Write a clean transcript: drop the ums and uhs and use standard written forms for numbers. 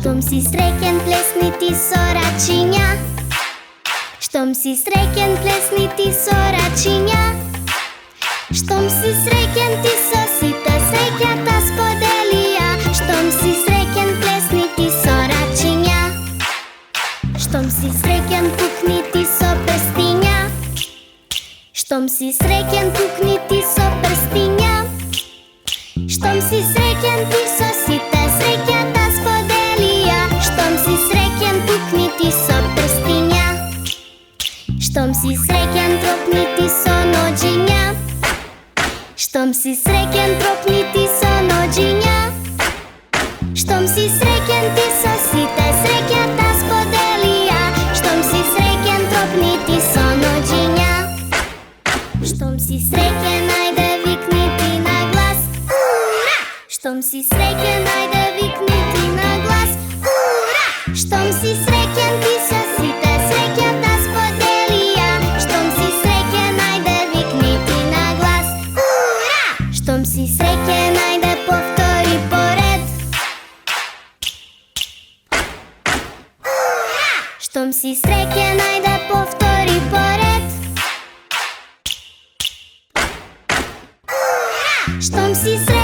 Щом си среќен, плесни ти со рачиња. Щом си среќен, плесни ти со рачиња. Щом си среќен, ти со сите среќата сподели ја. Щом си среќен, плесни ти со рачиња. Щом си среќен, пукни ти со прстиња. Щом си среќен, пукни ти со прстиња. Щом си среќен, ти со сите среќата сподели ја. Щом си среќен, пукни ти со прстиња. Щом си среќен, тропни ти со ноđиња. Щом си среќен, тропни ти со ноđиња. Щом си среќен, ти со сите среќата сподели ја. Щом си среќен, тропни ти со ноđиња. Щом си среќен, ајде викни ти на глас. Ура! Щом си среќен, ајде викни ти на глас. Ура! Щом си среќен, ти со сите среќата сподели ја. Щом си среќен, ајде викни ти на глас. Ура! Щом си среќен, ајде повтори поред. Ура! Щом си среќен, ајде повтори поред. Щом си среќен,